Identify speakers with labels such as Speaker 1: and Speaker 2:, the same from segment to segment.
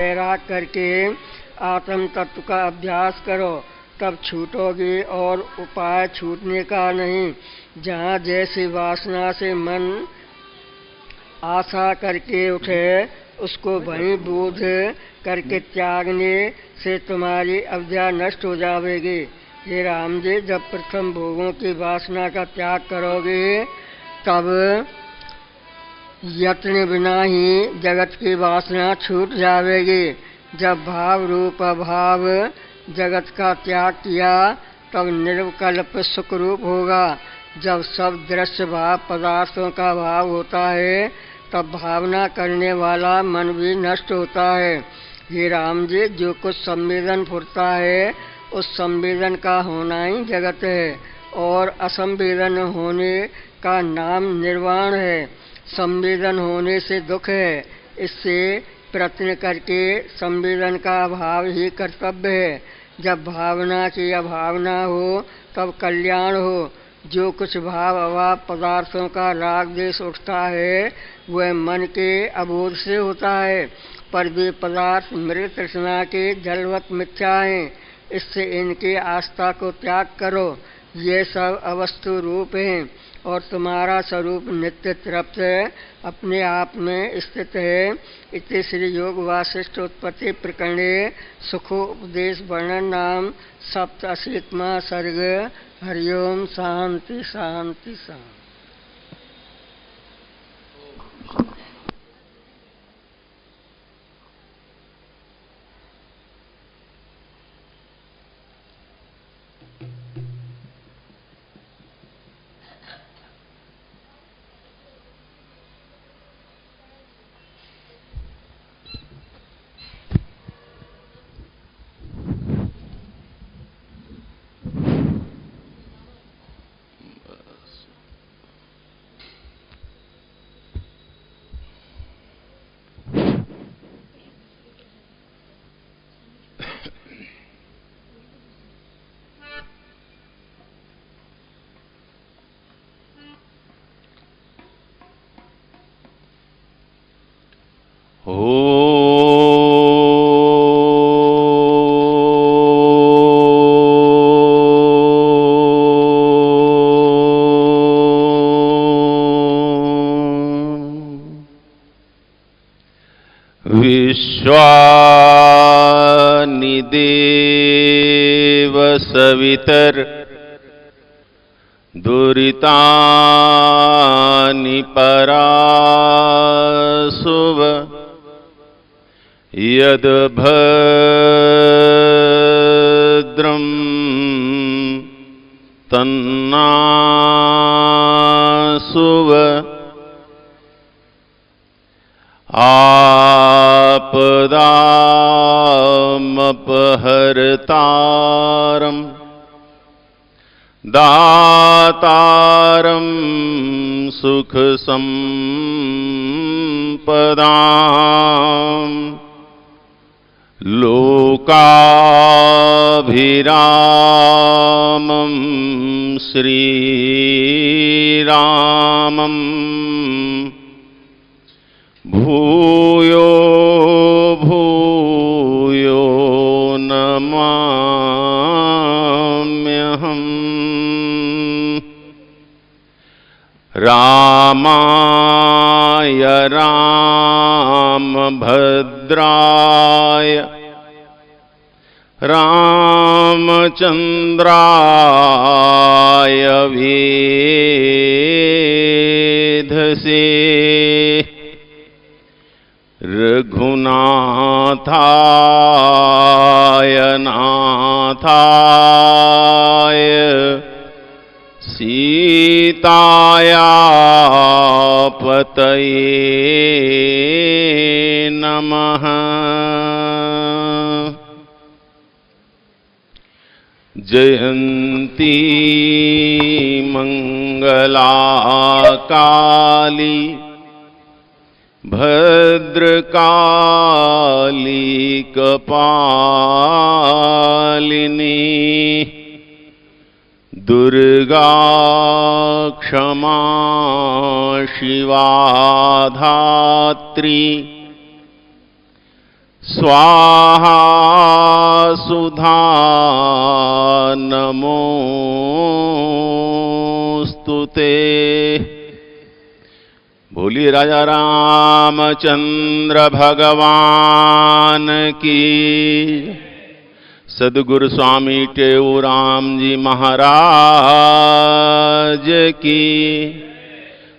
Speaker 1: तैराक करके आत्म तत्व का अभ्यास करो, तब छूटोगे और उपाय छूटने का नहीं। जहाँ जैसी वासना से मन आशा करके उठे उसको वहीं बोध करके त्यागने से तुम्हारी अविद्या नष्ट हो जाएगी। हे राम जी, जब प्रथम भोगों की वासना का त्याग करोगे तब यत्न बिना ही जगत की वासना छूट जाएगी। जब भाव रूप अभाव जगत का त्याग किया तब निर्विकल्प सुख रूप होगा। जब सब दृश्य भाव पदार्थों का भाव होता है तब भावना करने वाला मन भी नष्ट होता है। हे राम जी, जो कुछ संवेदन फुरता है उस संवेदन का होना ही जगत है और असंवेदन होने का नाम निर्वाण है। संवेदन होने से दुख है, इससे प्रयत्न करके संवेदन का अभाव ही कर्तव्य है। जब भावना की अभावना हो तब कल्याण हो। जो कुछ भाव अभाव पदार्थों का राग द्वेष उठता है वह मन के अबोध से होता है, पर वे पदार्थ मृत तृष्णा के जलवत मिथ्या हैं। इससे इनकी आस्था को त्याग करो। ये सब अवस्तु रूप हैं और तुम्हारा स्वरूप नित्य तृप्त अपने आप में स्थित है। इति श्री योग वासिष्ठ उत्पत्ति प्रकरणे सुखोपदेश वर्णन नाम 87वां सर्ग। हरिओम। शांति शांति शांति।
Speaker 2: विश्वानिदेव सवितर दुरितानि परासुव यद भद्रं तन्नासुव आपदामपहर्तारम् दातारं सुखसंपदाम् लोकाभिरामं श्रीरामम् भूयो भूयो नमाम्यहम्। रामाय रामभद्राय रामचन्द्राय वेधसे रघुनाथाय नाथाय सीताया पतये नमः। जयन्ती मंगला काली भद्रकाली कपालिनी दुर्गा क्षमा शिवा धात्री स्वाहा सुधा नमोस्तुते। बोलिए राजा रामचंद्र भगवान की, सद्गुरु स्वामी टेऊराम जी महाराज की,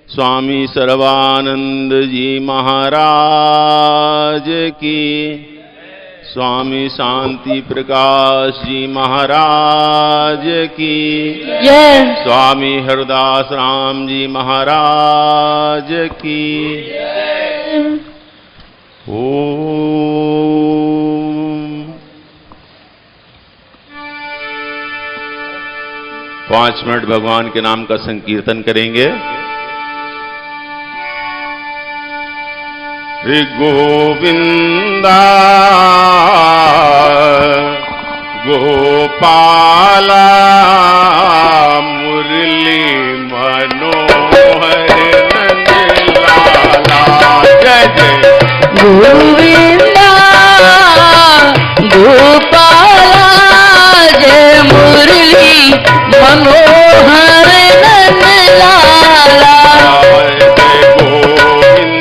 Speaker 2: स्वामी सर्वानंद जी महाराज की, स्वामी शांति प्रकाश जी महाराज की, स्वामी हरदास राम जी महाराज की। ओम 5 मिनट भगवान के नाम का संकीर्तन करेंगे। गोविंदा गोपाला मुरली मनोहर नंदलाला। जय जय
Speaker 3: गोविंदा गोपाला जय मुरली मनोहर नंदलाला।
Speaker 2: जय जय मुरली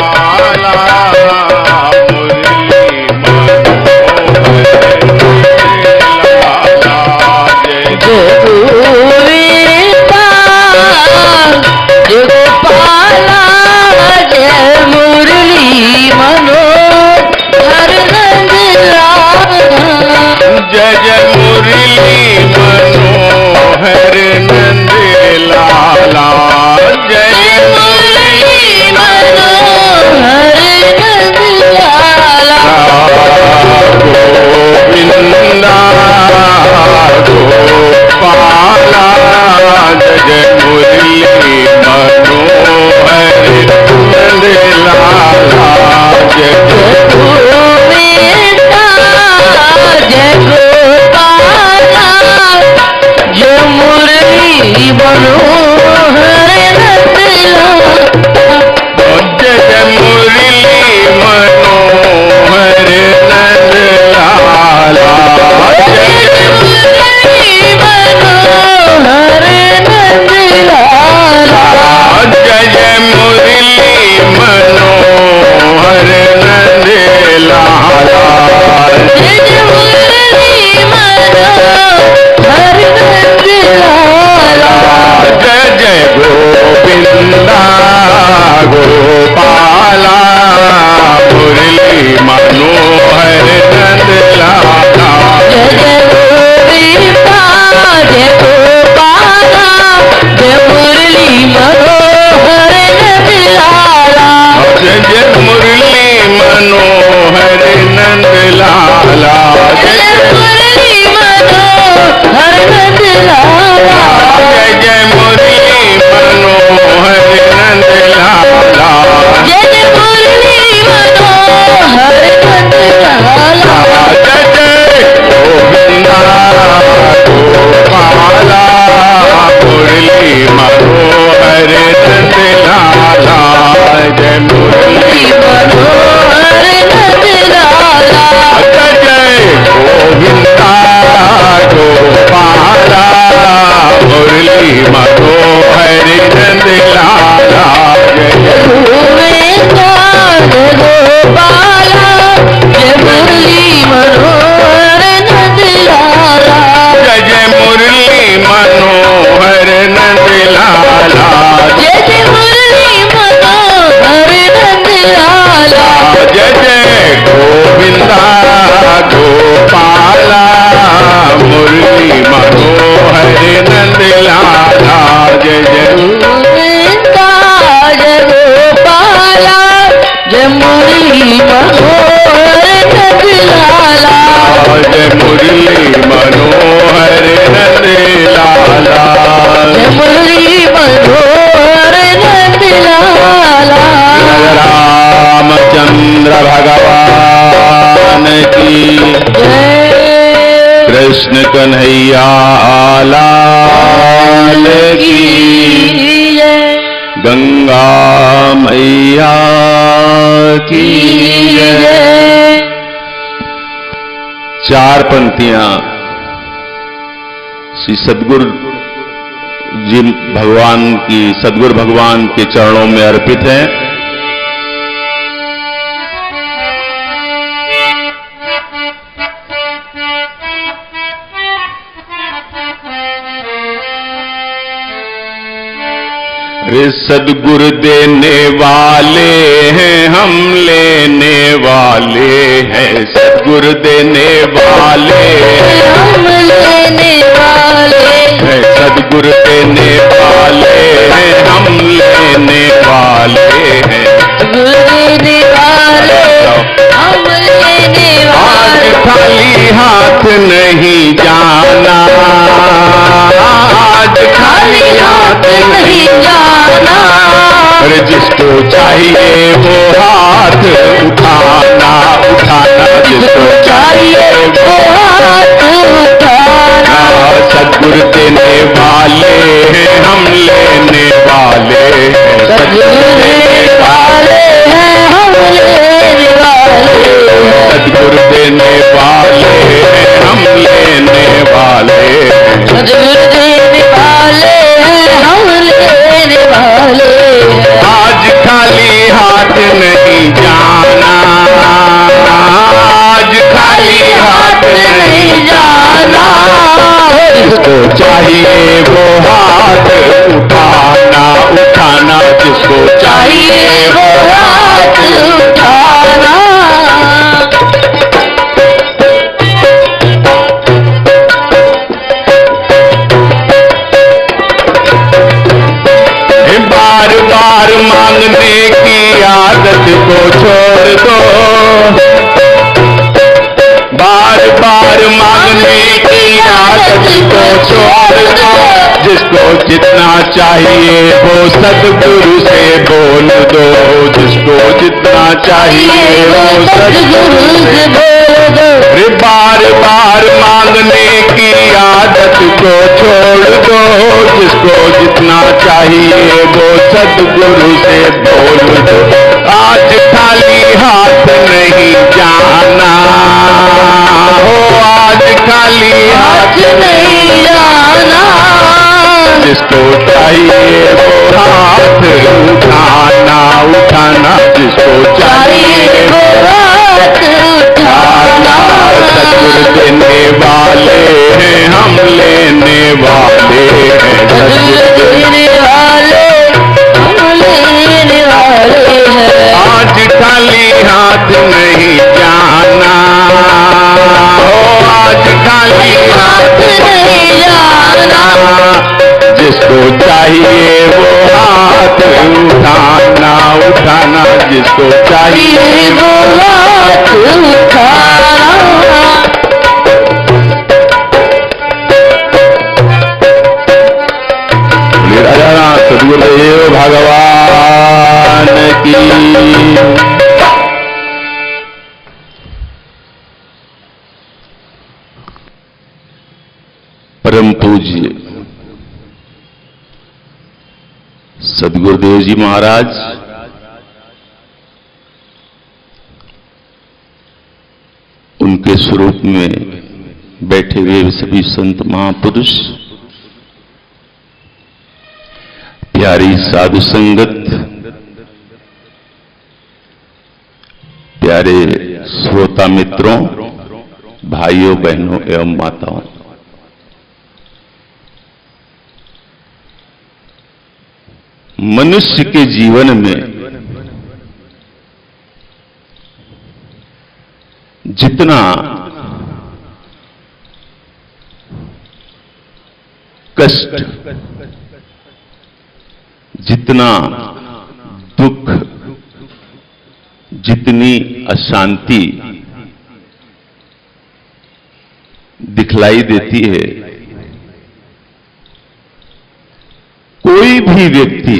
Speaker 2: मनोहर नंदलाला। जय मुरली मनोहर नंदलाला। गोविंदा गोपाला जय जय मुरली मनोहर नंदलाला। जय
Speaker 3: जय गोपाला जय मुरली मनोहर नंदलाला।
Speaker 2: जय जय मुरली मनोहर नंदलाला। जय जय
Speaker 3: मुरली मनोहर नंदलाला।
Speaker 2: जय जय मुरली मनोहर नंदलाला। जय जय गोविंदा गोपाला मुरली मनोहर नंदलाला।
Speaker 3: जय जय गोविंदा जय गोपाला जय मुरली मनोहर नंदलाला।
Speaker 2: जय जय मुरली मनोहर नंदलाला। जय
Speaker 3: मुरली मनोहर नंदलाला।
Speaker 2: जय जय मुरली मनोहर नंदलाला।
Speaker 3: जय जय मुरली मनोहर नंदलाला।
Speaker 2: जय जय गोविंदा गोपाला मुरली मनोहर नंदलाला। जय मुरली
Speaker 3: मनोहर नंदलाला।
Speaker 2: जय जय गोविंदा गोपाला मुरली मनोहर नंदलाला। जय जय
Speaker 3: गोविंदा गोपाला जय मुरली मनोहर नंदलाला।
Speaker 2: जय जय मुरली मनोहर नंदलाला।
Speaker 3: जय जय मुरली मनोहर नंदलाला।
Speaker 2: जय जय गोविंदा गोपाला मुरली मनोहर नंदलाला। जय जय
Speaker 3: गोविंदा जय गोपाला जय मुरली मनोहर नंदलाला।
Speaker 2: जय मुरली मनोहर नंदलाला।
Speaker 3: जय मुरली मनोहर नंदलाला।
Speaker 2: रामचंद्र भगवान की
Speaker 3: जय
Speaker 2: कृष्ण कन्हैया लाल की।
Speaker 3: जय
Speaker 2: गंगा मैया की जय। चार पंक्तियां श्री सद्गुरु जी भगवान की, सद्गुरु भगवान के चरणों में अर्पित हैं। रे सद्गुरु देने वाले हैं, हम लेने वाले हैं। सद्गुरु देने वाले
Speaker 3: हम लेने वाले
Speaker 2: हैं, सद्गुरु देने वाले हैं, हम लेने वाले हैं।
Speaker 3: गुरु देने वाले हम लेने
Speaker 2: आज
Speaker 3: वाले।
Speaker 2: खाली हाथ नहीं जाना, आज
Speaker 3: खाली हाथ नहीं जाना।
Speaker 2: अरे जिसको चाहिए वो हाथ उठाना, उठाना जिसको चाहिए वो
Speaker 3: हाथ उठाना।
Speaker 2: सद्गुरु देने वाले हैं, हम लेने वाले हैं।
Speaker 3: सद्गुरु देने वाले हैं, हम लेने वाले।
Speaker 2: सद्गुरु देने वाले हैं, हम लेने वाले हैं।
Speaker 3: सद्गुरु देने वाले हैं, हम लेने वाले।
Speaker 2: आज खाली हाथ नहीं जाना, आज खाली हाथ नहीं जाना। जिसको चाहिए वो हाथ उठाना, उठाना जिसको चाहिए वो हाथ
Speaker 3: उठाना।
Speaker 2: बार बार मांगने की आदत को छोड़ दो, बार बार मांगने की आदत को छोड़ दो। जिसको जितना चाहिए वो सद्गुरु से बोल दो, जिसको जितना चाहिए वो सद्गुरु से बोल दो। रे बार बार मांगने की आदत को छोड़ दो, जिसको जितना चाहिए वो सद्गुरु से बोल दो। आज खाली हाथ नहीं जाना हो, आज खाली हाथ
Speaker 3: नहीं जाना।
Speaker 2: जिसको चाहिए वो हाथ उठाना, उठाना जिसको चाहिए
Speaker 3: वो हाथ उठाना।
Speaker 2: सद्गुरु देने वाले हैं, हम लेने वाले हैं।
Speaker 3: सद्गुरु देने वाले हम लेने वाले हैं।
Speaker 2: आज खाली हाथ नहीं जाना हो, आज खाली हाथ
Speaker 3: नहीं जाना।
Speaker 2: जिसको चाहिए वो हाथ उठाना, उठाना जिसको चाहिए
Speaker 3: वो हाथ उठाना।
Speaker 2: राजा सद्गुरुदेव भगवान की। परम पूज्य सद्गुरुदेव जी महाराज उनके स्वरूप में बैठे हुए सभी संत महापुरुष, प्यारी साधु संगत, प्यारे श्रोता मित्रों, भाइयों बहनों एवं माताओं, मनुष्य के जीवन में जितना कष्ट, जितना दुख, जितनी अशांति दिखलाई देती है, कोई भी व्यक्ति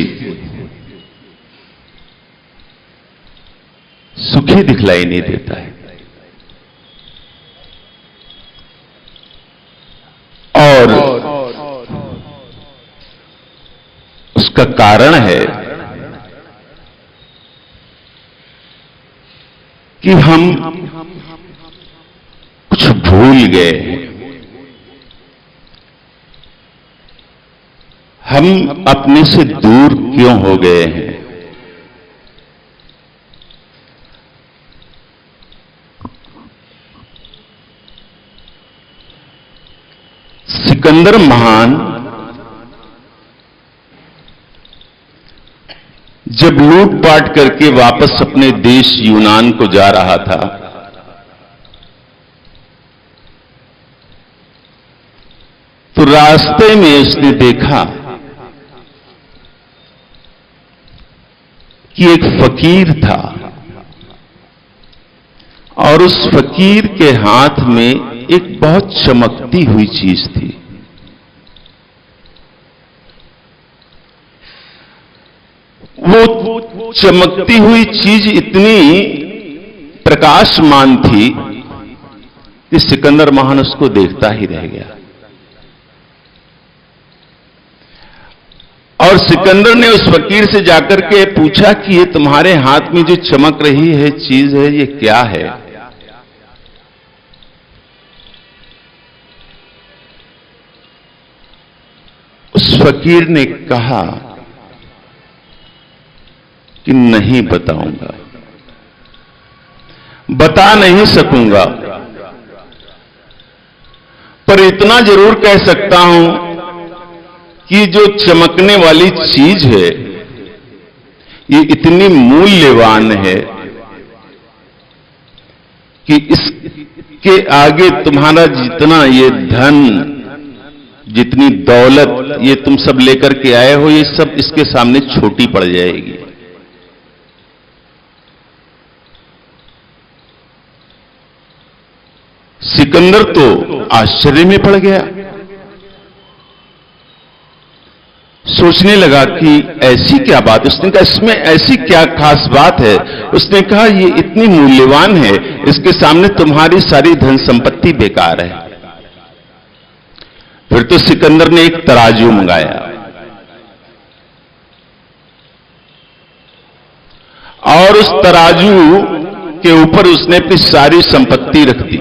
Speaker 2: सुखी दिखलाई नहीं देता है। और उसका कारण है कि हम कुछ भूल गए हैं। हम अपने से दूर क्यों हो गए हैं? सिकंदर महान जब लूटपाट करके वापस अपने देश यूनान को जा रहा था, तो रास्ते में उसने देखा कि एक फकीर था और उस फकीर के हाथ में एक बहुत चमकती हुई चीज थी। वो चमकती हुई चीज इतनी प्रकाशमान थी कि सिकंदर महान उसको देखता ही रह गया। और सिकंदर ने उस फकीर से जाकर के पूछा कि ये तुम्हारे हाथ में जो चमक रही है चीज है, ये क्या है? उस फकीर ने कहा कि नहीं बताऊंगा, बता नहीं सकूंगा, पर इतना जरूर कह सकता हूं कि जो चमकने वाली चीज है ये इतनी मूल्यवान है कि इसके आगे तुम्हारा जितना ये धन, जितनी दौलत ये तुम सब लेकर के आए हो, ये सब इसके सामने छोटी पड़ जाएगी। सिकंदर तो आश्चर्य में पड़ गया, सोचने लगा कि ऐसी क्या बात। उसने कहा इसमें ऐसी क्या खास बात है? उसने कहा ये इतनी मूल्यवान है, इसके सामने तुम्हारी सारी धन संपत्ति बेकार है। फिर तो सिकंदर ने एक तराजू मंगाया और उस तराजू के ऊपर उसने अपनी सारी संपत्ति रख दी,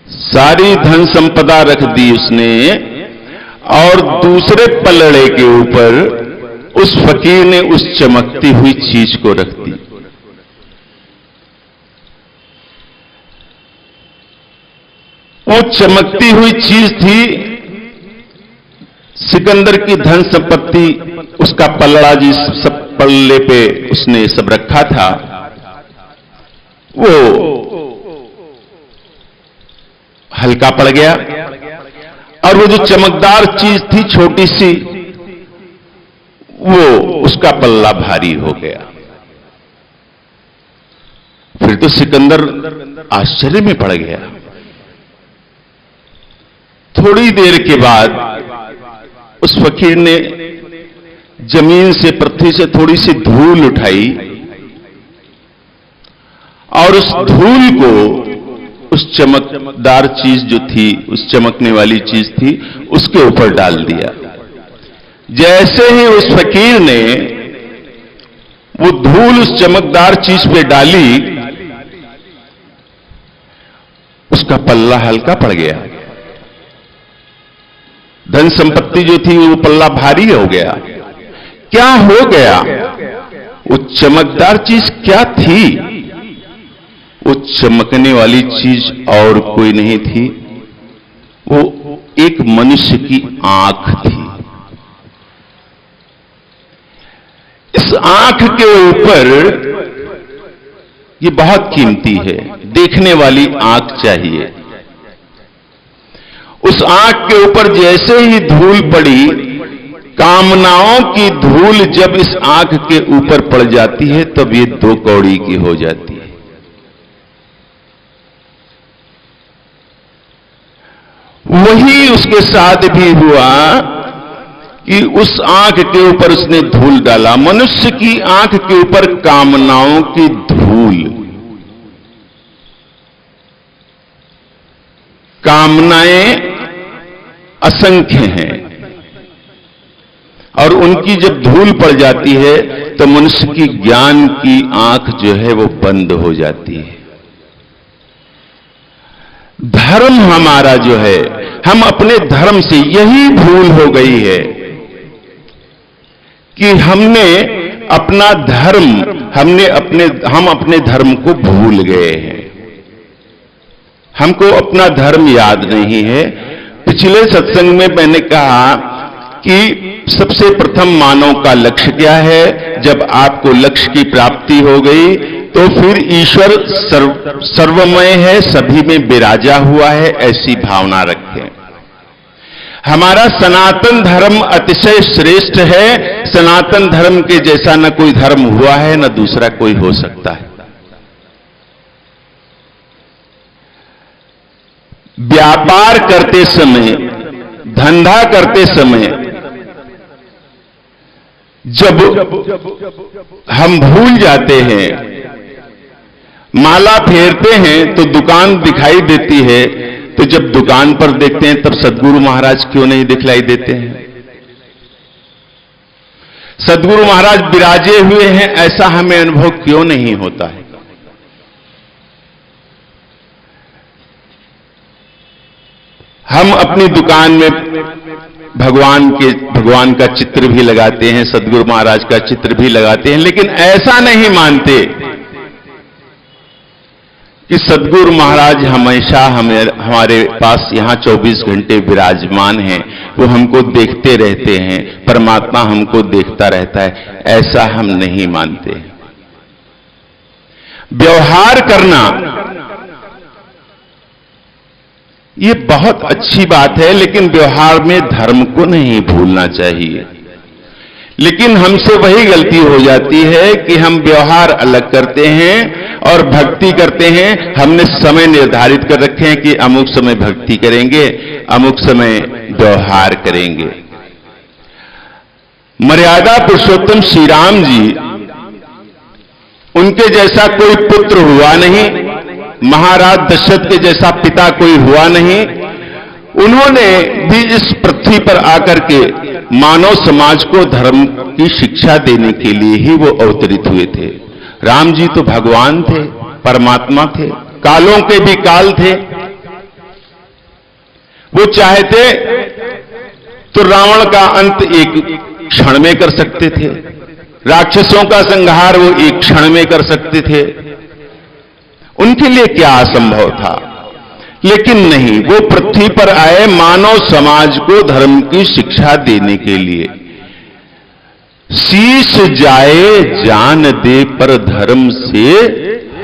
Speaker 2: सारी धन संपदा रख दी उसने, और दूसरे पलड़े के ऊपर उस फकीर ने उस चमकती हुई चीज को रख दी। वो चमकती हुई चीज थी सिकंदर की धन संपत्ति, उसका पलड़ा जिस सब पल्ले पे उसने सब रखा था, वो हल्का पड़ गया, और वो जो चमकदार चीज थी छोटी सी, वो उसका पल्ला भारी हो गया। फिर तो सिकंदर आश्चर्य में पड़ गया। थोड़ी देर के बाद उस फकीर ने जमीन से, पृथ्वी से थोड़ी सी धूल उठाई और उस धूल को उस चमकदार चीज जो थी, उस चमकने वाली चीज थी, उसके ऊपर डाल दिया। जैसे ही उस फकीर ने वो धूल उस चमकदार चीज पे डाली, उसका पल्ला हल्का पड़ गया। धन संपत्ति जो थी वो पल्ला भारी हो गया। क्या हो गया? वो चमकदार चीज क्या थी? वो चमकने वाली चीज और कोई नहीं थी, वो एक मनुष्य की आंख थी। इस आंख के ऊपर, ये बहुत कीमती है, देखने वाली आंख चाहिए। उस आंख के ऊपर जैसे ही धूल पड़ी, कामनाओं की धूल जब इस आंख के ऊपर पड़ जाती है तब ये 2 कौड़ी की हो जाती है। वही उसके साथ भी हुआ कि उस आंख के ऊपर उसने धूल डाला। मनुष्य की आंख के ऊपर कामनाओं की धूल, कामनाएं असंख्य हैं, और उनकी जब धूल पड़ जाती है तो मनुष्य की ज्ञान की आंख जो है वो बंद हो जाती है। धर्म हमारा जो है, हम अपने धर्म से, यही भूल हो गई है कि हमने अपना धर्म, हम अपने धर्म को भूल गए हैं। हमको अपना धर्म याद नहीं है। पिछले सत्संग में मैंने कहा कि सबसे प्रथम मानव का लक्ष्य क्या है। जब आपको लक्ष्य की प्राप्ति हो गई तो फिर ईश्वर सर्वमय है, सभी में विराजा हुआ है, ऐसी भावना रखें। हमारा सनातन धर्म अतिशय श्रेष्ठ है। सनातन धर्म के जैसा न कोई धर्म हुआ है, न दूसरा कोई हो सकता है। व्यापार करते समय, धंधा करते समय जब हम भूल जाते हैं, माला फेरते हैं तो दुकान दिखाई देती है, तो जब दुकान पर देखते हैं तब सद्गुरु महाराज क्यों नहीं दिखलाई देते हैं? सद्गुरु महाराज विराजे हुए हैं, ऐसा हमें अनुभव क्यों नहीं होता है? हम अपनी दुकान में भगवान का चित्र भी लगाते हैं, सद्गुरु महाराज का चित्र भी लगाते हैं, लेकिन ऐसा नहीं मानते कि सद्गुरु महाराज हमेशा हमारे पास यहां 24 घंटे विराजमान हैं, वो हमको देखते रहते हैं, परमात्मा हमको देखता रहता है, ऐसा हम नहीं मानते। व्यवहार करना ये बहुत अच्छी बात है, लेकिन व्यवहार में धर्म को नहीं भूलना चाहिए। लेकिन हमसे वही गलती हो जाती है कि हम व्यवहार अलग करते हैं और भक्ति करते हैं। हमने समय निर्धारित कर रखे हैं कि अमुक समय भक्ति करेंगे, अमुक समय व्यवहार करेंगे। मर्यादा पुरुषोत्तम श्री राम जी, उनके जैसा कोई पुत्र हुआ नहीं, महाराज दशरथ के जैसा पिता कोई हुआ नहीं। उन्होंने भी इस पृथ्वी पर आकर के मानव समाज को धर्म की शिक्षा देने के लिए ही वो अवतरित हुए थे। राम जी तो भगवान थे, परमात्मा थे, कालों के भी काल थे। वो चाहते तो रावण का अंत एक क्षण में कर सकते थे, राक्षसों का संहार वो एक क्षण में कर सकते थे। उनके लिए क्या असंभव था? लेकिन नहीं, वो पृथ्वी पर आए मानव समाज को धर्म की शिक्षा देने के लिए। शीश जाए जान दे पर धर्म से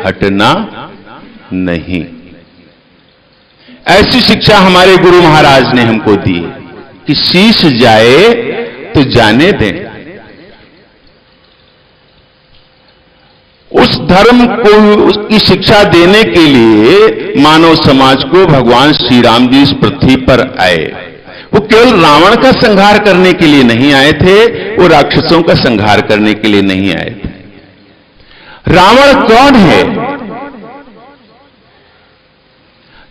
Speaker 2: हटना नहीं, ऐसी शिक्षा हमारे गुरु महाराज ने हमको दी कि शीश जाए तो जाने दें। उस धर्म को, उसकी शिक्षा देने के लिए मानव समाज को भगवान श्री राम जी इस पृथ्वी पर आए। वो केवल रावण का संहार करने के लिए नहीं आए थे, वो राक्षसों का संहार करने के लिए नहीं आए थे। रावण कौन है?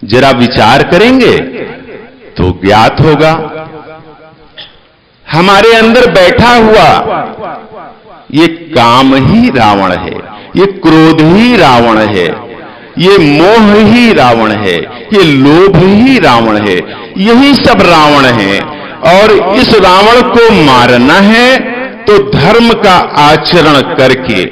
Speaker 2: जरा विचार करेंगे तो ज्ञात होगा। हमारे अंदर बैठा हुआ ये काम ही रावण है, ये क्रोध ही रावण है, ये मोह ही रावण है, ये लोभ ही रावण है, यही सब रावण है। और इस रावण को मारना है तो धर्म का आचरण करके।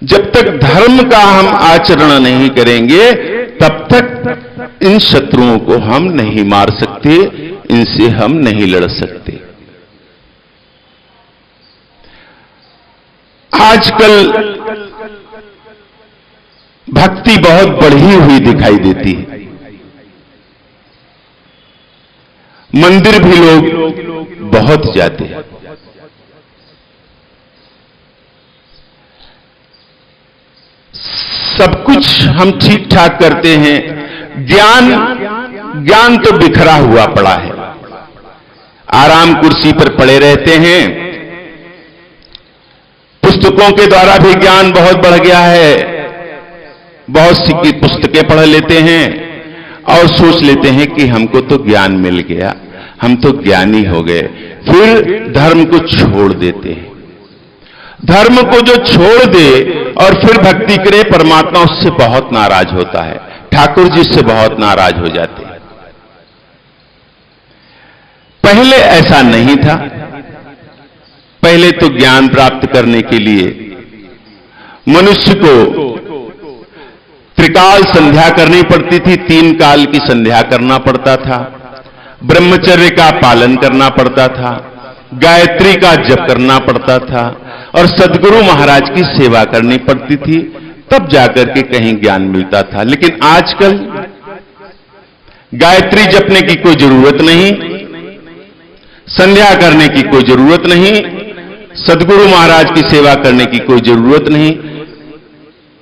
Speaker 2: जब तक धर्म का हम आचरण नहीं करेंगे तब तक इन शत्रुओं को हम नहीं मार सकते, इनसे हम नहीं लड़ सकते। आजकल भक्ति बहुत बढ़ी हुई दिखाई देती है। मंदिर भी लोग बहुत जाते हैं। सब कुछ हम ठीक ठाक करते हैं। ज्ञान तो बिखरा हुआ पड़ा है। आराम कुर्सी पर पड़े रहते हैं। पुस्तकों के द्वारा भी ज्ञान बहुत बढ़ गया है। बहुत सी पुस्तकें पढ़ लेते हैं और सोच लेते हैं कि हमको तो ज्ञान मिल गया, हम तो ज्ञानी हो गए। फिर धर्म को छोड़ देते हैं। धर्म को जो छोड़ दे और फिर भक्ति करे, परमात्मा उससे बहुत नाराज होता है, ठाकुर जी से बहुत नाराज हो जाते हैं। पहले ऐसा नहीं था। पहले तो ज्ञान प्राप्त करने के लिए मनुष्य को त्रिकाल संध्या करनी पड़ती थी, 3 काल की संध्या करना पड़ता था, ब्रह्मचर्य का पालन करना पड़ता था, गायत्री का जप करना पड़ता था और सद्गुरु महाराज की सेवा करनी पड़ती थी, तब जाकर के कहीं ज्ञान मिलता था। लेकिन आजकल गायत्री जपने की कोई जरूरत नहीं, संध्या करने की कोई जरूरत नहीं, सद्गुरु महाराज की सेवा करने की कोई जरूरत नहीं,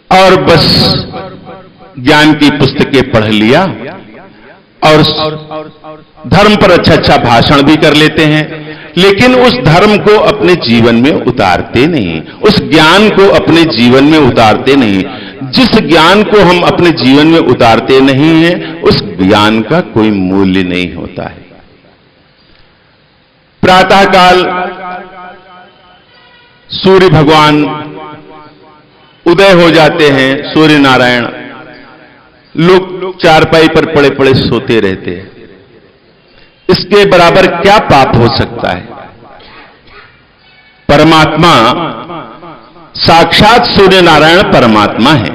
Speaker 2: और बस ज्ञान की पुस्तकें पढ़ लिया और धर्म पर अच्छा अच्छा भाषण भी कर लेते हैं, लेकिन उस धर्म को अपने जीवन में उतारते नहीं, उस ज्ञान को अपने जीवन में उतारते नहीं। जिस ज्ञान को हम अपने जीवन में उतारते नहीं हैं, उस ज्ञान का कोई मूल्य नहीं होता है। प्रातःकाल सूर्य भगवान उदय हो जाते हैं, सूर्य नारायण, लोग चारपाई पर पड़े पड़े सोते रहते हैं। इसके बराबर क्या पाप हो सकता है? परमात्मा साक्षात सूर्य नारायण परमात्मा है।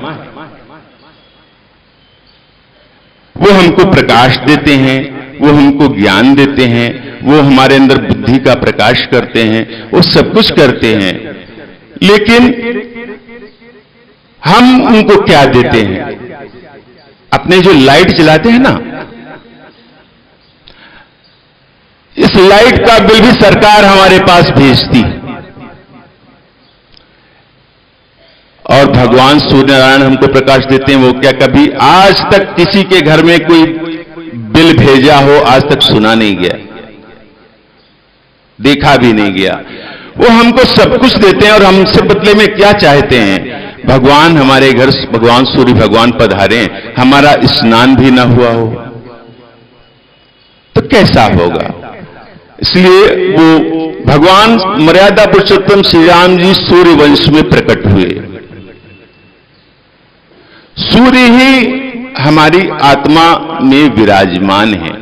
Speaker 2: वो हमको प्रकाश देते हैं, वो हमको ज्ञान देते हैं, वो हमारे अंदर बुद्धि का प्रकाश करते हैं, वो सब कुछ करते हैं। लेकिन हम उनको क्या देते हैं? अपने जो लाइट जलाते हैं ना, इस लाइट का बिल भी सरकार हमारे पास भेजती है, और भगवान सूर्यनारायण हमको प्रकाश देते हैं। वो क्या कभी आज तक किसी के घर में कोई बिल भेजा हो, आज तक सुना नहीं गया, देखा भी नहीं गया। वो हमको सब कुछ देते हैं और हमसे बदले में क्या चाहते हैं? भगवान हमारे घर, भगवान सूर्य भगवान पधारे, हमारा स्नान भी ना हुआ हो तो कैसा होगा? इसलिए वो भगवान मर्यादा पुरुषोत्तम श्री राम जी सूर्य वंश में प्रकट हुए। सूर्य ही हमारी आत्मा में विराजमान है।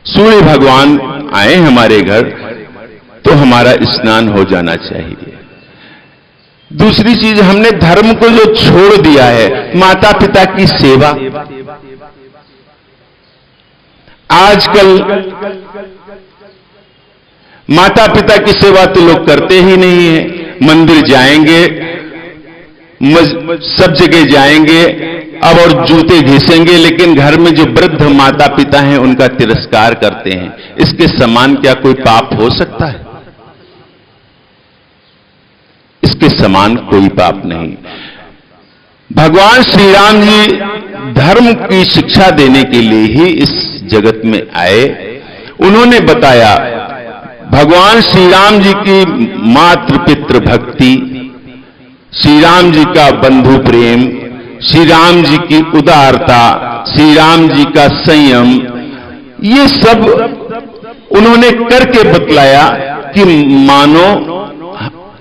Speaker 2: सूर्य भगवान आए हमारे घर तो हमारा स्नान हो जाना चाहिए। दूसरी चीज, हमने धर्म को जो छोड़ दिया है, माता पिता की सेवा। आजकल माता पिता की सेवा तो लोग करते ही नहीं है। मंदिर जाएंगे, सब जगह जाएंगे, अब और जूते घिसेंगे, लेकिन घर में जो वृद्ध माता पिता हैं उनका तिरस्कार करते हैं। इसके समान क्या कोई पाप हो सकता है? इसके समान कोई पाप नहीं। भगवान श्री राम जी धर्म की शिक्षा देने के लिए ही इस जगत में आए। उन्होंने बताया भगवान श्री राम जी की मातृ पितृ भक्ति, श्री राम जी का बंधु प्रेम, श्री राम जी की उदारता, श्री राम जी का संयम, ये सब उन्होंने करके बतलाया कि मानो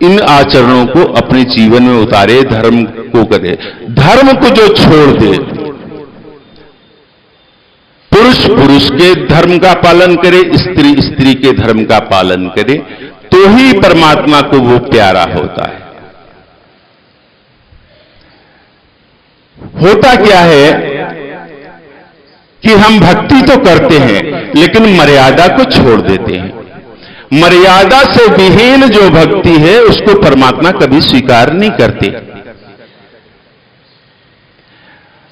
Speaker 2: इन आचरणों को अपने जीवन में उतारे, धर्म को करे। धर्म को जो छोड़ दे, पुरुष पुरुष के धर्म का पालन करे, स्त्री स्त्री के धर्म का पालन करे, तो ही परमात्मा को वो प्यारा होता है। होता क्या है कि हम भक्ति तो करते हैं लेकिन मर्यादा को छोड़ देते हैं। मर्यादा से विहीन जो भक्ति है उसको परमात्मा कभी स्वीकार नहीं करते।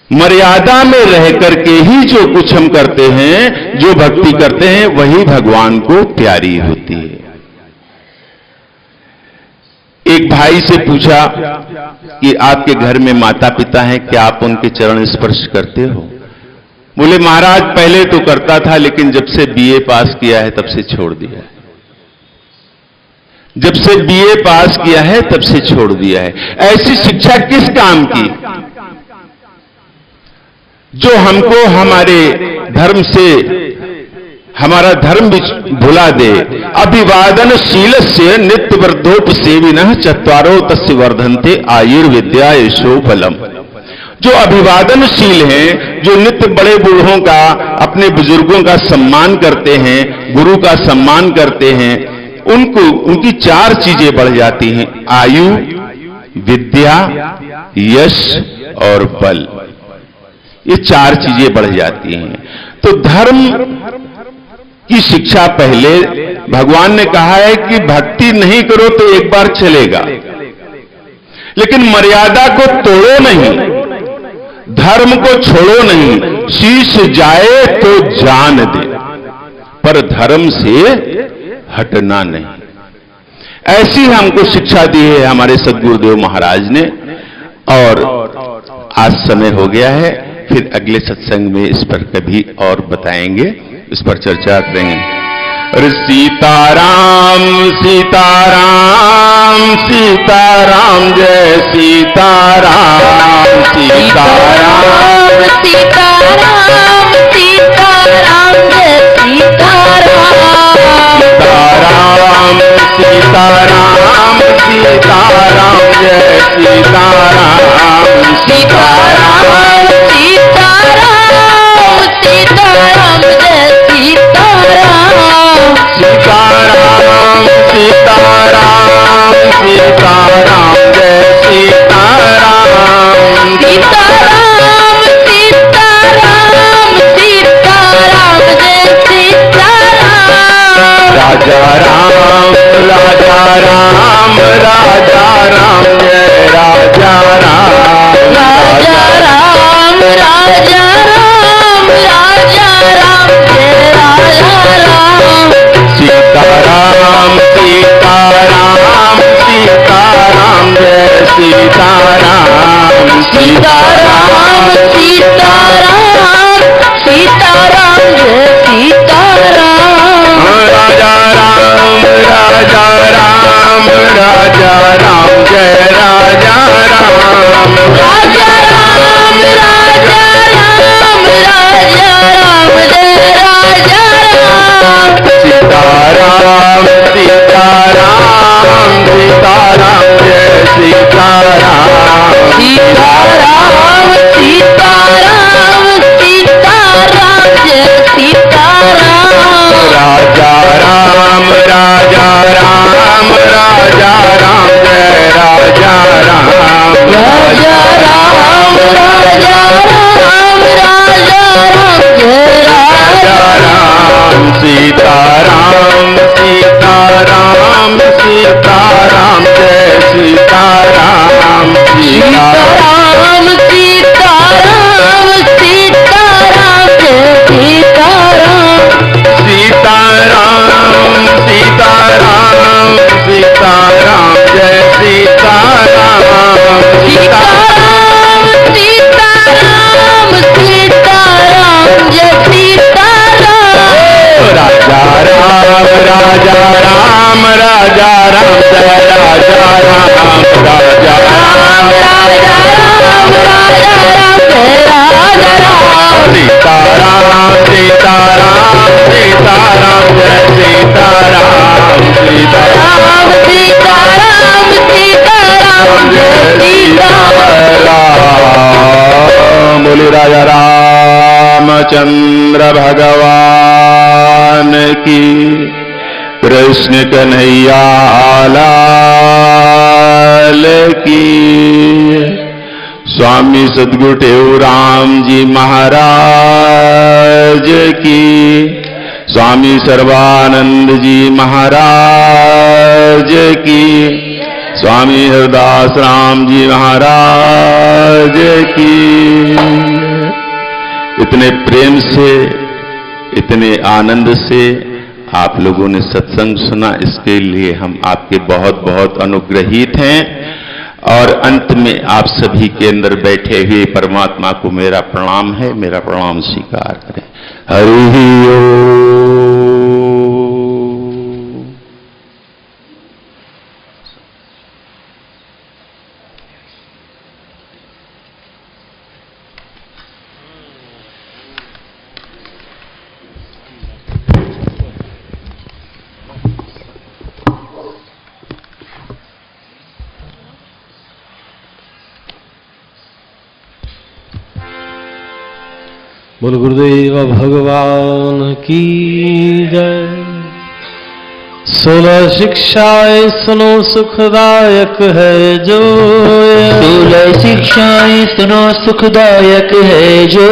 Speaker 2: मर्यादा में रह करके ही जो कुछ हम करते हैं, जो भक्ति करते हैं, वही भगवान को प्यारी होती है। एक भाई से पूछा कि आपके घर में माता पिता हैं, क्या आप उनके चरण स्पर्श करते हो? बोले महाराज पहले तो करता था, लेकिन जब से बीए पास किया है तब से छोड़ दिया है। जब से बीए पास किया है तब से छोड़ दिया है। ऐसी शिक्षा किस काम की, जो हमको हमारे धर्म से हमारा धर्म भी भुला दे। अभिवादनशीलस्य नित्यवर्धोपसेविनः चत्वारो तस्य वर्धन्ते आयुर्विद्या यशो बलम। जो अभिवादनशील हैं, जो नित्य बड़े बूढ़ों का, अपने बुजुर्गों का सम्मान करते हैं, गुरु का सम्मान करते हैं, उनकी चार चीजें बढ़ जाती हैं, आयु, विद्या, यश और बल। ये चार चीजें बढ़ जाती हैं। तो धर्म की शिक्षा पहले भगवान ने कहा है कि भक्ति नहीं करो तो एक बार चलेगा, लेकिन मर्यादा को तोड़ो नहीं, धर्म को छोड़ो नहीं, शीश जाए तो जान दे, पर धर्म से हटना नहीं। ऐसी हमको शिक्षा दी है हमारे सद्गुरुदेव महाराज ने। और आज समय हो गया है, फिर अगले सत्संग में इस पर कभी और बताएंगे, इस पर चर्चा करेंगे। अरे सीताराम सीताराम सीताराम जय सीताराम सीताराम
Speaker 3: सीताराम सीताराम जय सीताराम
Speaker 2: सीताराम सीताराम सीताराम जय सीताराम
Speaker 3: सीताराम सीताराम सीताराम जय सीताराम
Speaker 2: सीताराम सीताराम सीताराम जय सीताराम
Speaker 3: सीताराम सीताराम सीताराम जय सीताराम
Speaker 2: राजा राम राजा राम राजा राम जय राजा राम
Speaker 3: राजा राम राजा राम राजा राम जय राजा राम
Speaker 2: सीताराम सीताराम सीताराम जय सीताराम
Speaker 3: सीताराम सीताराम सीताराम जय सीताराम
Speaker 2: राजा राम राजा राम राजा राम जय राजा राम
Speaker 3: राजा राम राजा राम राजा राम जय राजा राम
Speaker 2: सीताराम सीताराम सीताराम जय सीताराम
Speaker 3: सीताराम सीताराम सीताराम जय सीताराम
Speaker 2: राजा राम राजा राम राजा राम जय राजा राम
Speaker 3: राजा राम राजा राम राजा राम जय राजा
Speaker 2: राम सीताराम सीताराम सीताराम जय सीताराम
Speaker 3: सीताराम सीताराम सीताराम जय सीताराम
Speaker 2: सीताराम सीताराम सीताराम जय सीताराम
Speaker 3: सीताराम सीताराम सीताराम जय सीताराम
Speaker 2: राजा राम राजा राम राजा राम जय राजा राम राजा राम
Speaker 3: राजा राम राजा राम जय राजा राम
Speaker 2: सीताराम सीताराम सीताराम जय सीताराम सीताराम
Speaker 3: राम सीताराम सीताराम जय सीताराम
Speaker 2: बोले राजा रामचंद्र भगवान की, कृष्ण कन्हैया लाल की, स्वामी सद्गुरु टेऊराम जी महाराज की, स्वामी सर्वानंद जी महाराज की, स्वामी हरदास राम जी महाराज की। इतने प्रेम से, इतने आनंद से आप लोगों ने सत्संग सुना, इसके लिए हम आपके बहुत बहुत अनुग्रहित हैं। और अंत में आप सभी के अंदर बैठे हुए परमात्मा को मेरा प्रणाम है, मेरा प्रणाम स्वीकार करें। हरि ओम।
Speaker 4: बोल गुरुदेव भगवान की जय। 16 शिक्षाएं सुनो सुखदायक है जो,
Speaker 3: 16 शिक्षाएं सुनो सुखदायक है जो,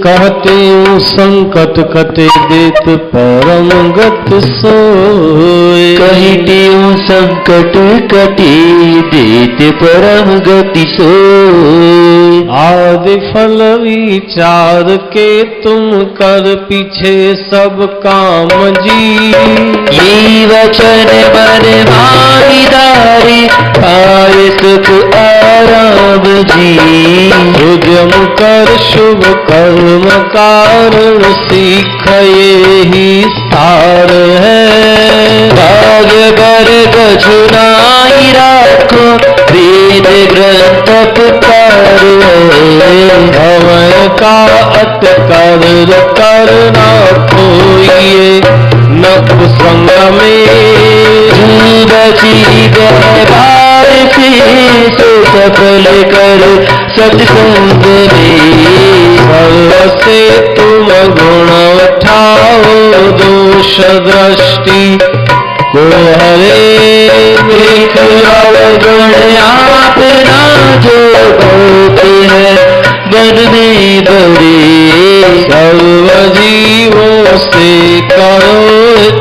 Speaker 4: कहते हूँ संकट कटे देत परम गति सोए,
Speaker 3: कहते हूँ संकट कटे देत परम गति सोए।
Speaker 4: आदि फल विचार के तुम कर पीछे सब काम जी,
Speaker 3: ये वचन मन माहिदारी पाए सुख आराम जी।
Speaker 4: उद्यम कर शुभ कर्म कारण सीख यही सार है,
Speaker 3: भाग्य बर कछुनाई राखो वेद ग्रंथ पुकार है।
Speaker 4: भवन का अटकर करना खोइए न कुसंग में,
Speaker 3: बची व्यवहार से सो सफल कर सत्संग में।
Speaker 4: सर्व से तुम गुण उठाओ दोष दृष्टि को हरे,
Speaker 3: देख अवगुण आपना जो होते हैं वन में बड़े।
Speaker 4: सर्व जीवों से करो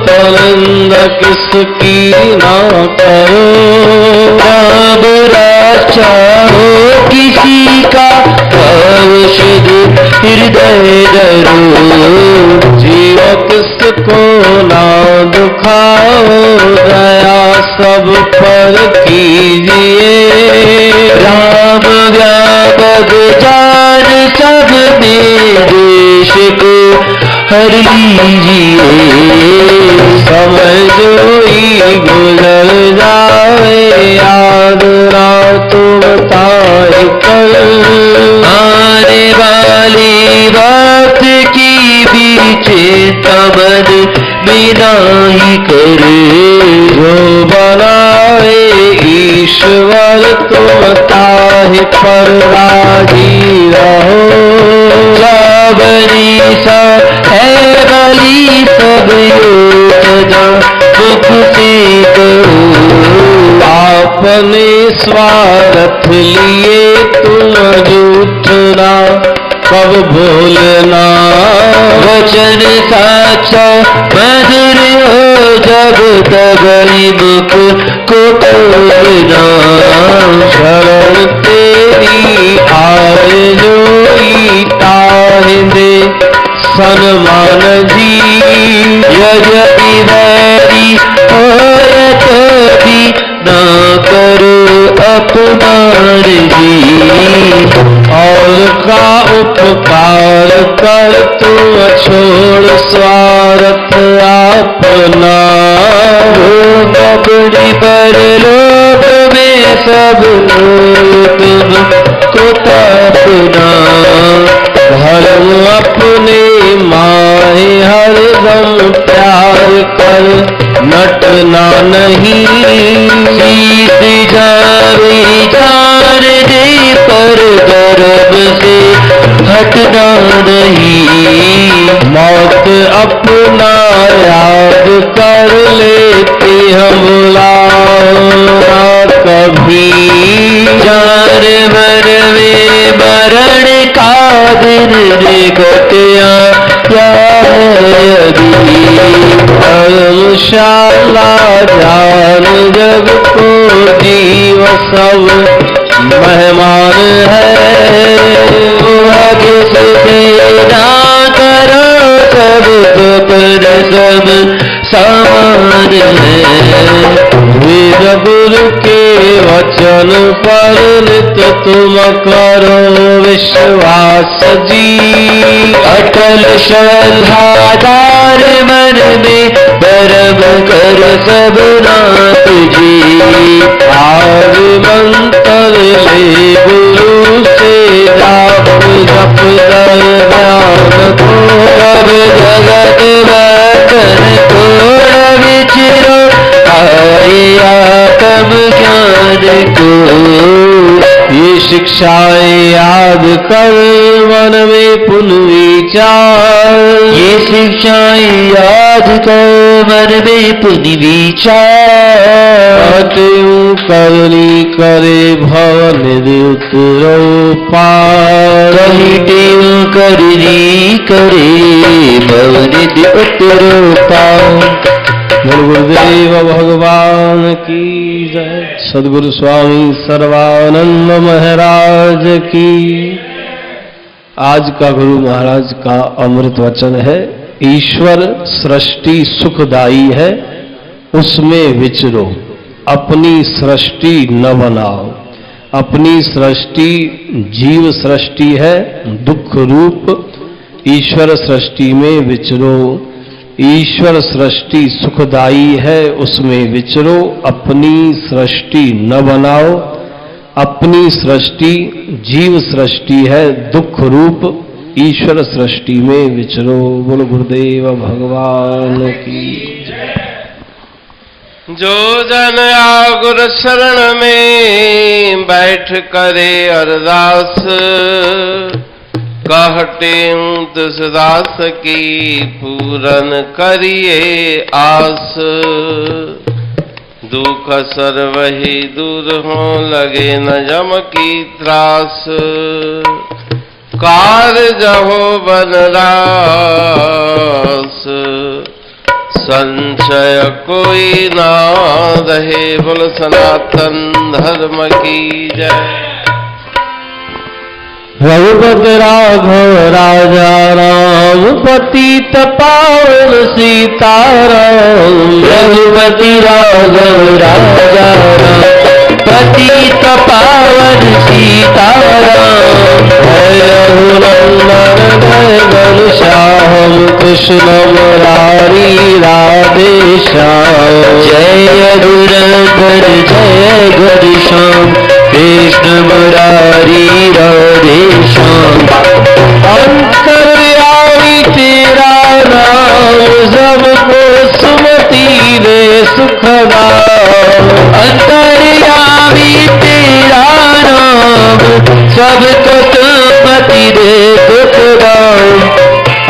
Speaker 4: तरंग किसकी ना करो,
Speaker 3: अब रक्षा हो किसी का भविष्य हृदय डरो।
Speaker 4: जीव किसको ना दुखाओ दया सब पर कीजिए,
Speaker 3: राम व्यापक जान सब में देश को हर लीजिए।
Speaker 4: समय जो ही गुजर जाए याद ना तुम ताए कर,
Speaker 3: आने वाले वक्त की भी चिंता मन बिना ही करे।
Speaker 4: जो बनाए ईश्वर तुम ताहि पर राजी रहो,
Speaker 3: बनी सा है बली सब योजना मुख से करो।
Speaker 4: आपने स्वार्थ लिए तुम झूठना कब बोलना,
Speaker 3: वचन साचा मधुर हो जब तब मुख को बोलना।
Speaker 4: शरण तेरी आए जोई ताहि दे सन्मान जी,
Speaker 3: यद्यपि वैरी होयत भी ना करो अपमान जी।
Speaker 4: और का उपकार कर तुम छोड़ स्वार्थ अपना,
Speaker 3: अपनी परलोक में सब तुम को अपना।
Speaker 4: धर्म अपने माए हरदम प्यार कर नटना नहीं,
Speaker 3: शीश जावे जान दे पर गर्भ से हटना नहीं।
Speaker 4: मौत अपना याद कर लेते हम लाना कभी,
Speaker 3: जान मन में मरण का दिन निकटया
Speaker 4: धर्मशाला जान जग को जीव सब मेहमान है,
Speaker 3: ना करो सब पर सब समान है।
Speaker 4: वेद गुरु के वचन पर नित तुम करो विश्वास जी,
Speaker 3: अटल श्रद्धादार मन में धर्म कर सब नाथ जी।
Speaker 4: आज मंत्र ले गुरु से जाप जप ध्यान को,
Speaker 3: अब जगत बंधन तोड़ विचरो आए आत्म ज्ञान को।
Speaker 4: ये शिक्षा शिक्षाएं याद कर मन में पुनः विचार,
Speaker 3: ये शिक्षाएं याद कर मन में पुनः विचार।
Speaker 4: कहूँ करनी करे भवन उतरो पार,
Speaker 3: कहूँ करनी करे भवन उतरो पार।
Speaker 4: गुरुदेव भगवान की जय। सद्गुरु स्वामी सर्वानंद महाराज की। आज का गुरु महाराज का अमृत वचन है, ईश्वर सृष्टि सुखदाई है, उसमें विचरो, अपनी सृष्टि न बनाओ। अपनी सृष्टि जीव सृष्टि है, दुख रूप, ईश्वर सृष्टि में विचरो। ईश्वर सृष्टि सुखदाई है, उसमें विचरो, अपनी सृष्टि न बनाओ। अपनी सृष्टि जीव सृष्टि है, दुख रूप, ईश्वर सृष्टि में विचरो। बोलो गुरुदेव भगवान की।
Speaker 5: जो जन आ गुर शरण में बैठ करे अरदास, कहते तुस दास की पूरन करिए आस। दुख सर्वहि दूर हो लगे न जम की त्रास, कार्य हो बन रास, संशय कोई ना रहे। बोल सनातन धर्म की जय।
Speaker 4: रघुपति राघव राजा राम, पतित पावन सीताराम।
Speaker 3: रघुपति राघव राजा राम, पतित पावन सीताराम।
Speaker 4: जय रघुनंदन जय घनश्याम, कृष्ण मुरारी राधे श्याम।
Speaker 3: जय रघुनंदन जय घनश्याम, कृष्ण मुरारी राधे श्याम।
Speaker 4: अंतर्यामी तेरा नाम, सबको सुमति दे सुखदाम।
Speaker 3: अंतर्यामी तेरा नाम, सबको सुमति दे सुखदाम।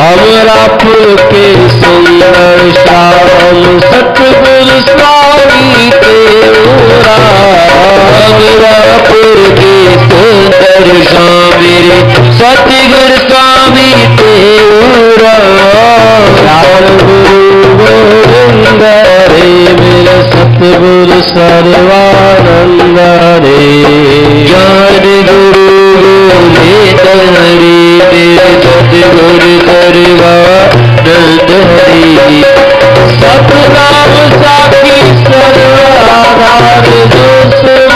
Speaker 4: अमरापुर के सुंदर श्याम, सतगुरु स्वामी तेरा।
Speaker 3: अमरापुर के सुंदर श्याम, सतगुरु स्वामी तेरा।
Speaker 4: गुरु गोविंद रे, मेरे सतगुरु सर्वानंद रे।
Speaker 3: ज्ञान गुरु गोविंद हरि, मेरे सतगुरु सर्वानंद हरि।
Speaker 4: सतनाम साखी सर्वाधार, जो सुन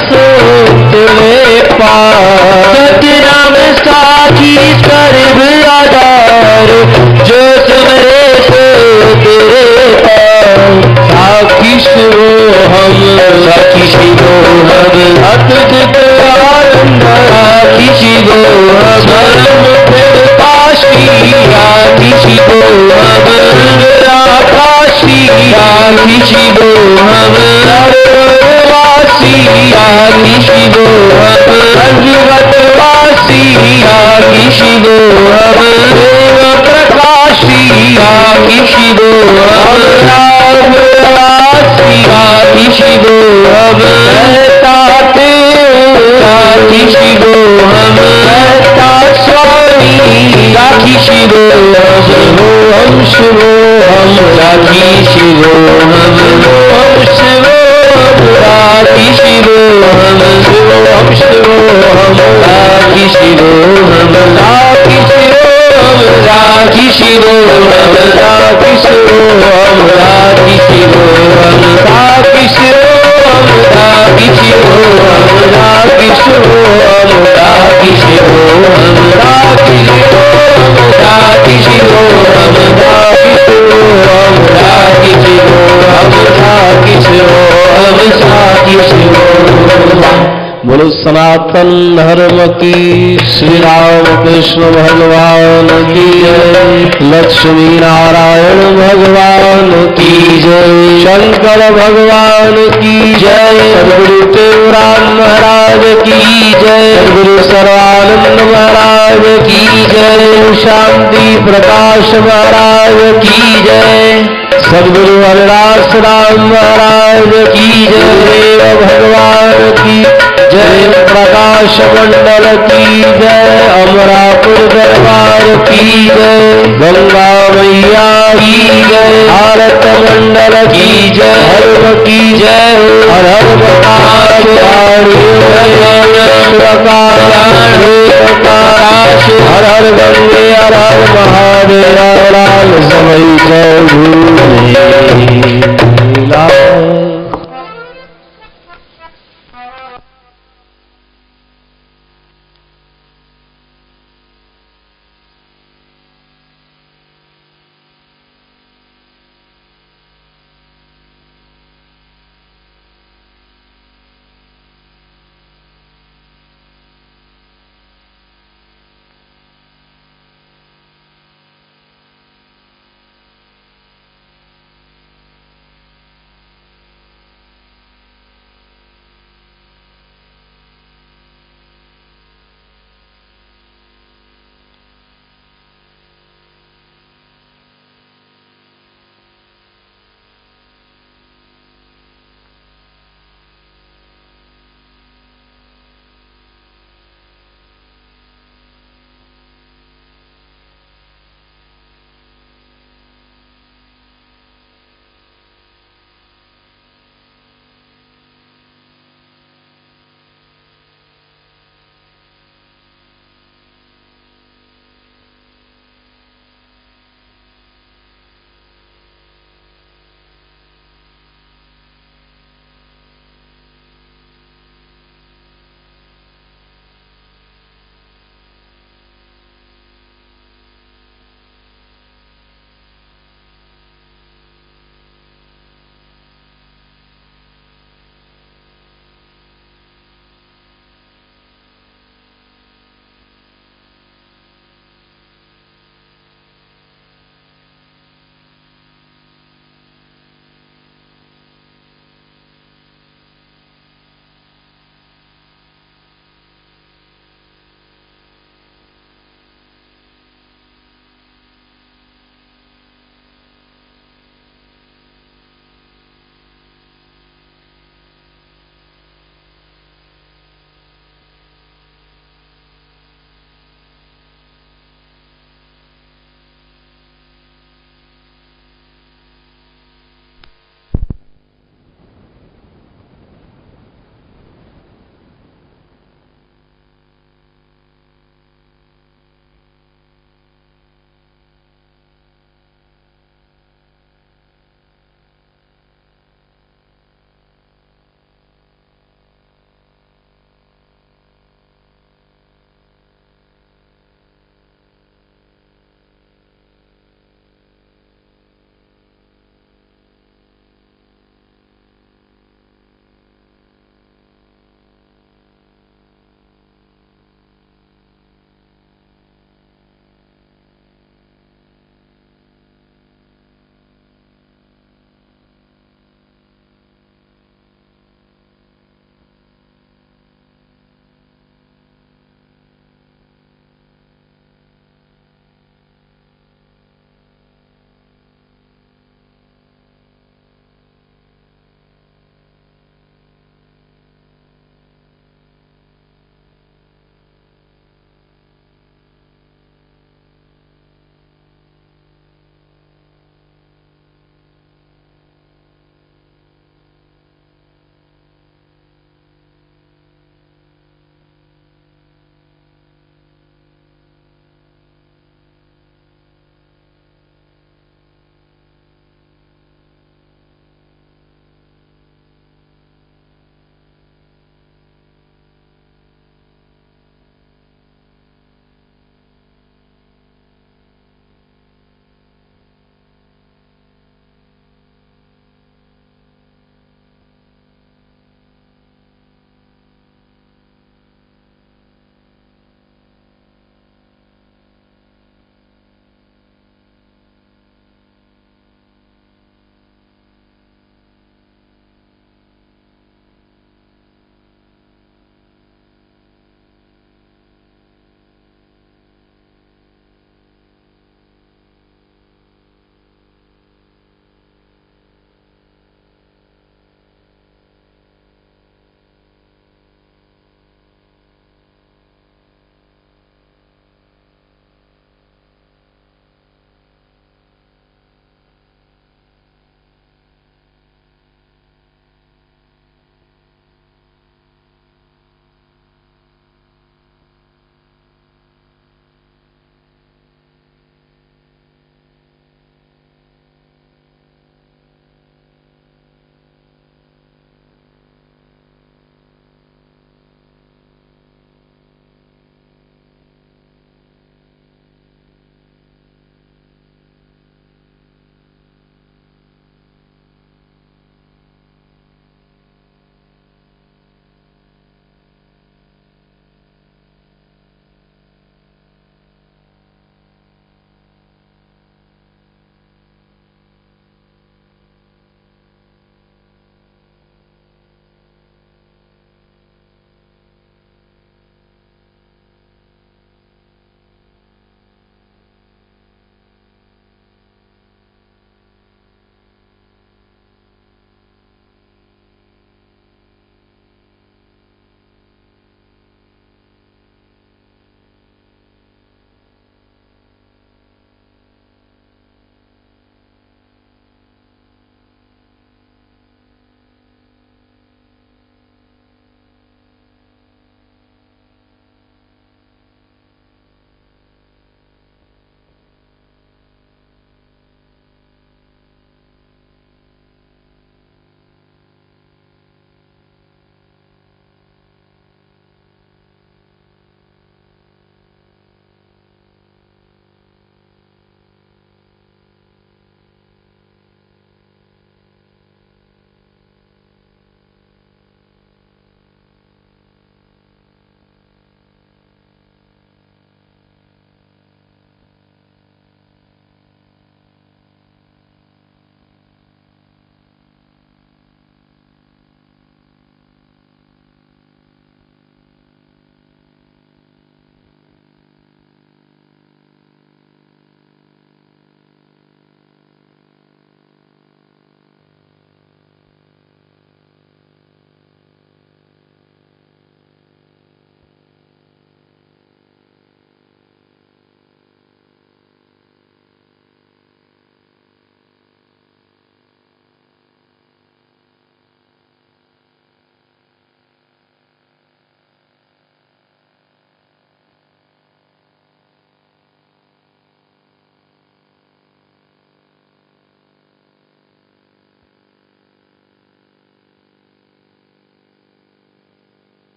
Speaker 4: सुने पार।
Speaker 3: सतनाम साखी सर्व आधार, जो सुमरे सो तेरे पार।
Speaker 4: साखी शिवो हम,
Speaker 3: साखी शिवो हम,
Speaker 4: अद्भुत आनंद।
Speaker 3: साखी शिवो हम,
Speaker 4: काशी
Speaker 3: साखी शिवो हम,
Speaker 4: काशी
Speaker 3: साखी शिवो हम,
Speaker 4: वासी
Speaker 3: साखी शिवो हम,
Speaker 4: वासी
Speaker 3: साखी शिवो हम,
Speaker 4: देव प्रकाशी
Speaker 3: साखी शिवो हम,
Speaker 4: रामवासी
Speaker 3: साखी शिवो हम,
Speaker 4: ताते
Speaker 3: साखी शिवो हम,
Speaker 4: स्वामी
Speaker 3: साखी शिवो हम,
Speaker 4: शिवो हम
Speaker 3: साखी शिवो हम,
Speaker 4: शिवो
Speaker 3: साखी शिवो हम,
Speaker 4: शिवो हम
Speaker 3: साखी शिवो हम,
Speaker 4: साखी शिवो हम,
Speaker 3: साखी शिवो हम,
Speaker 4: साखी शिवो हम,
Speaker 3: साखी शिवो हम,
Speaker 4: साखी शिवो हम,
Speaker 3: साखी शिवो हम,
Speaker 4: साखी शिवो हम,
Speaker 3: साखी शिवो हम,
Speaker 4: साखी शिवो हम,
Speaker 3: साखी शिवो हम,
Speaker 4: साखी शिवो हम,
Speaker 3: साखी शिवो हम,
Speaker 4: साखी शिवो हम। बोलो बोलो सनातन धर्म की। श्री राम कृष्ण भगवान की जय। लक्ष्मी नारायण भगवान की जय। शंकर भगवान की जय। सद्गुरु देवराम महाराज की जय। सद्गुरु सर्वानंद महाराज की जय। शांति प्रकाश महाराज की जय। सद्गुरु हरिदास राम महाराज की जय। देव भगवान की जय। प्रकाश मंडल की जय। अमरापुर दरबार की जय। गंगा मैया की जय। भारत मंडल की जय। धर्म की जय। हर हर महादेव। हर हर गंगे हर हर महादेव। लाल समय चौधरी।